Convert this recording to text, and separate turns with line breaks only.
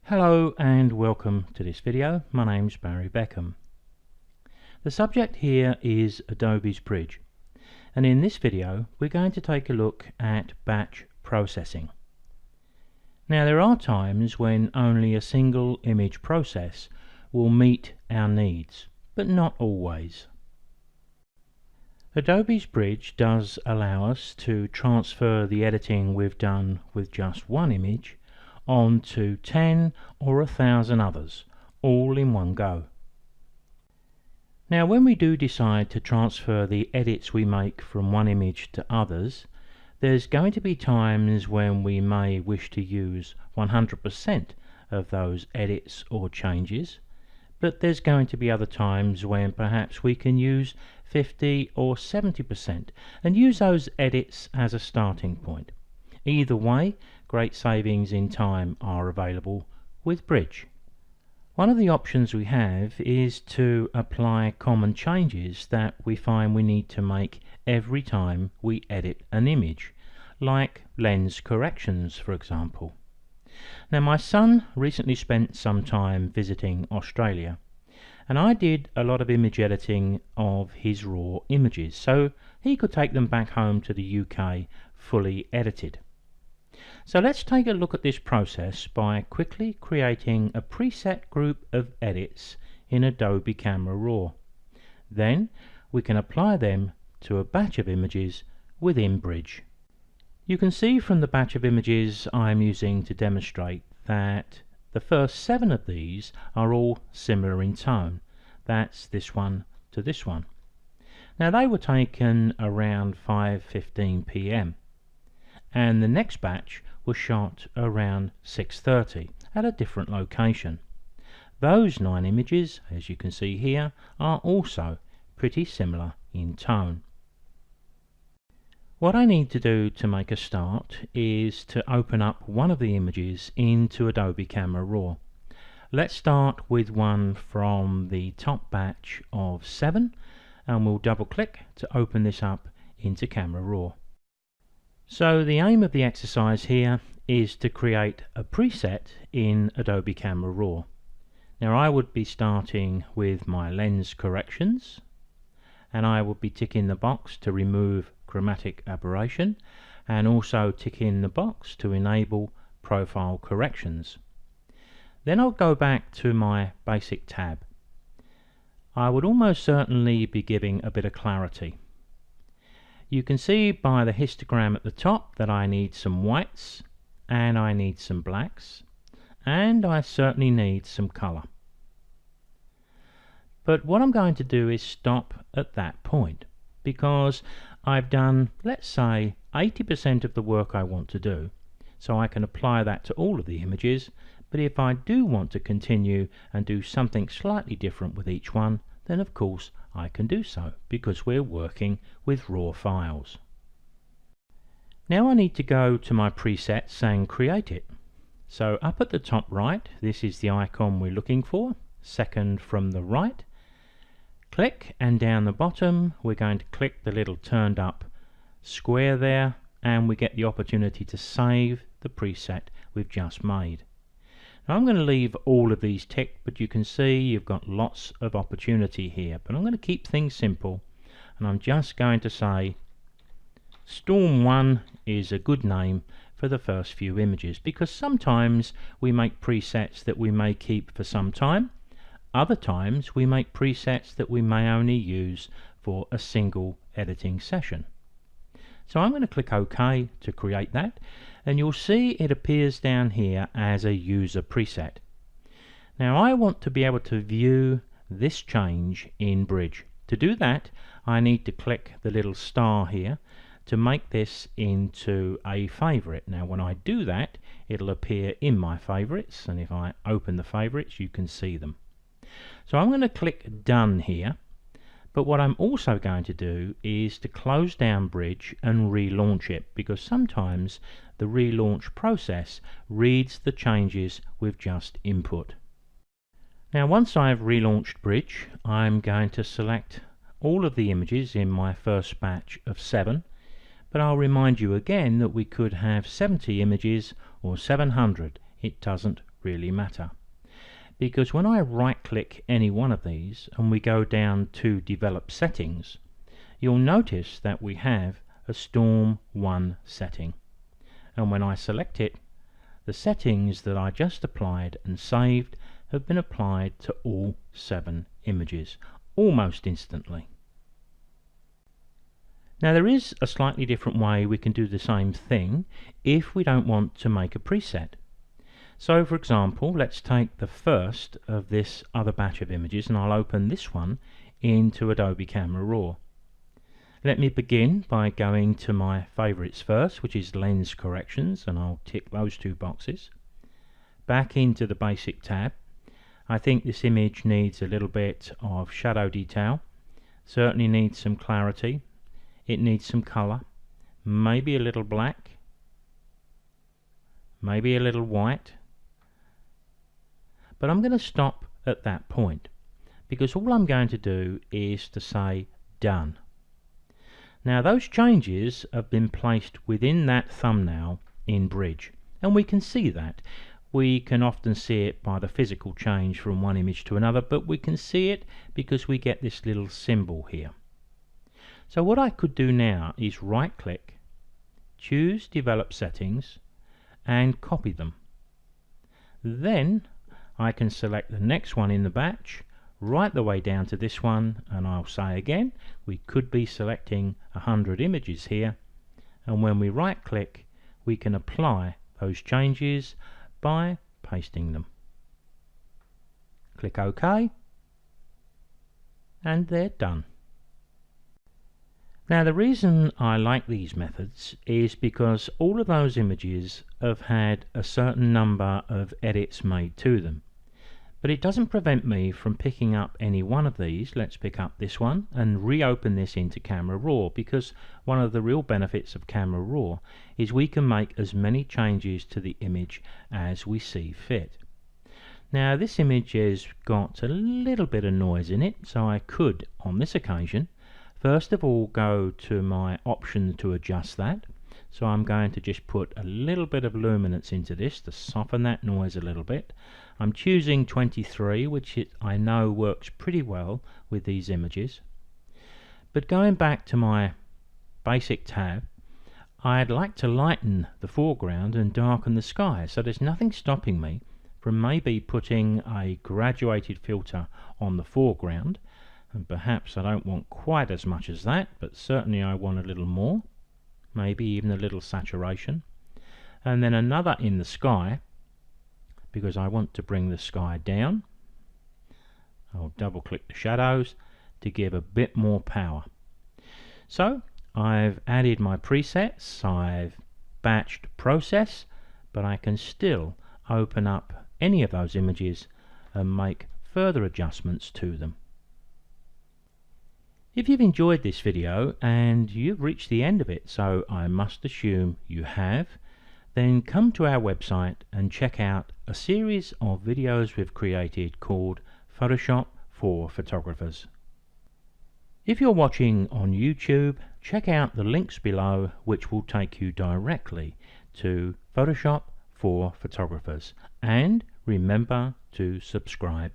Hello and welcome to this video. My name's Barry Beckham. The subject here is Adobe's Bridge, and in this video we're going to take a look at batch processing. Now there are times when only a single image process will meet our needs, but not always. Adobe's Bridge does allow us to transfer the editing we've done with just one image onto 10 or 1,000 others, all in one go. Now when we do decide to transfer the edits we make from one image to others, there's going to be times when we may wish to use 100% of those edits or changes, but there's going to be other times when perhaps we can use 50 or 70% and use those edits as a starting point. Either way, great savings in time are available with Bridge. One of the options we have is to apply common changes that we find we need to make every time we edit an image, like lens corrections, for example. Now my son recently spent some time visiting Australia, and I did a lot of image editing of his raw images so he could take them back home to the UK fully edited. So let's take a look at this process by quickly creating a preset group of edits in Adobe Camera Raw. Then we can apply them to a batch of images within Bridge. You can see from the batch of images I'm using to demonstrate that the first 7 of these are all similar in tone. That's this one to this one. Now they were taken around 5:15 PM. and the next batch was shot around 6:30 at a different location. Those 9 images, as you can see here, are also pretty similar in tone. What I need to do to make a start is to open up one of the images into Adobe Camera Raw. Let's start with one from the top batch of 7, and we'll double click to open this up into Camera Raw. So the aim of the exercise here is to create a preset in Adobe Camera Raw. Now I would be starting with my lens corrections, and I would be ticking the box to remove chromatic aberration, and also ticking the box to enable profile corrections. Then I'll go back to my basic tab. I would almost certainly be giving a bit of clarity. You can see by the histogram at the top that I need some whites, and I need some blacks, and I certainly need some color. But what I'm going to do is stop at that point, because I've done, let's say, 80% of the work I want to do, so I can apply that to all of the images. But if I do want to continue and do something slightly different with each one, then of course I can do so, because we're working with raw files. Now I need to go to my presets and create it. So up at the top right, this is the icon we're looking for, second from the right. Click, and down the bottom we're going to click the little turned up square there, and we get the opportunity to save the preset we've just made. Now I'm going to leave all of these ticked, but you can see you've got lots of opportunity here. But I'm going to keep things simple, and I'm just going to say Storm 1 is a good name for the first few images, because sometimes we make presets that we may keep for some time. Other times we make presets that we may only use for a single editing session. So I'm going to click OK to create that, and you'll see it appears down here as a user preset. Now I want to be able to view this change in Bridge. To do that, I need to click the little star here to make this into a favorite. Now when I do that, it'll appear in my favorites, and if I open the favorites you can see them. So I'm going to click Done here. But what I'm also going to do is to close down Bridge and relaunch it, because sometimes the relaunch process reads the changes we've just input. Now once I've relaunched Bridge, I'm going to select all of the images in my first batch of 7, but I'll remind you again that we could have 70 images or 700. It doesn't really matter, because when I right click any one of these and we go down to develop settings, you'll notice that we have a Storm 1 setting, and when I select it, the settings that I just applied and saved have been applied to all 7 images almost instantly. Now there is a slightly different way we can do the same thing if we don't want to make a preset. So for example, let's take the first of this other batch of images and I'll open this one into Adobe Camera Raw. Let me begin by going to my favorites first, which is lens corrections, and I'll tick those 2 boxes. Back into the basic tab. I think this image needs a little bit of shadow detail, certainly needs some clarity. It needs some color, maybe a little black, maybe a little white, but I'm going to stop at that point because all I'm going to do is to say done. Now those changes have been placed within that thumbnail in Bridge, and we can see that. We can often see it by the physical change from one image to another, but we can see it because we get this little symbol here. So what I could do now is right click, choose develop settings and copy them. Then I can select the next one in the batch right the way down to this one, and I'll say again we could be selecting 100 images here, and when we right click we can apply those changes by pasting them. Click OK and they're done. Now the reason I like these methods is because all of those images have had a certain number of edits made to them. But it doesn't prevent me from picking up any one of these. Let's pick up this one and reopen this into Camera Raw, because one of the real benefits of Camera Raw is we can make as many changes to the image as we see fit. Now this image has got a little bit of noise in it, so I could on this occasion first of all go to my option to adjust that. So I'm going to just put a little bit of luminance into this to soften that noise a little bit. I'm choosing 23, which I know works pretty well with these images. But going back to my basic tab, I'd like to lighten the foreground and darken the sky, so there's nothing stopping me from maybe putting a graduated filter on the foreground, and perhaps I don't want quite as much as that, but certainly I want a little more, maybe even a little saturation, and then another in the sky because I want to bring the sky down. I'll double click the shadows to give a bit more power. So I've added my presets, I've batched process, but I can still open up any of those images and make further adjustments to them. If you've enjoyed this video, and you've reached the end of it, so I must assume you have, then come to our website and check out a series of videos we've created called Photoshop for Photographers. If you're watching on YouTube, check out the links below which will take you directly to Photoshop for Photographers, and remember to subscribe.